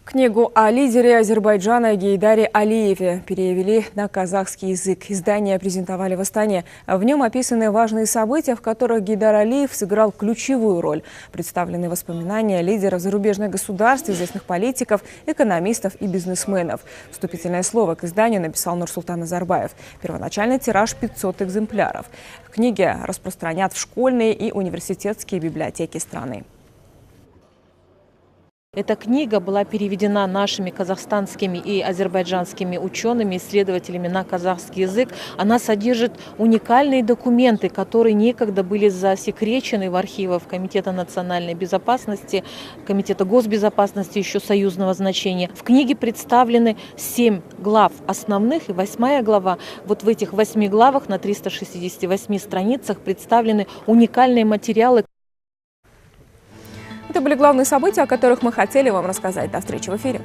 Книгу о лидере Азербайджана Гейдаре Алиеве перевели на казахский язык. Издание презентовали в Астане. В нем описаны важные события, в которых Гейдар Алиев сыграл ключевую роль. Представлены воспоминания лидеров зарубежных государств, известных политиков, экономистов и бизнесменов. Вступительное слово к изданию написал Нурсултан Назарбаев. Первоначальный тираж 500 экземпляров. Книги распространят в школьные и университетские библиотеки страны. Эта книга была переведена нашими казахстанскими и азербайджанскими учеными, исследователями на казахский язык. Она содержит уникальные документы, которые некогда были засекречены в архивах Комитета национальной безопасности, Комитета госбезопасности еще союзного значения. В книге представлены 7 глав основных и 8 глава. Вот в этих 8 главах на 368 страницах представлены уникальные материалы. Это были главные события, о которых мы хотели вам рассказать. До встречи в эфире.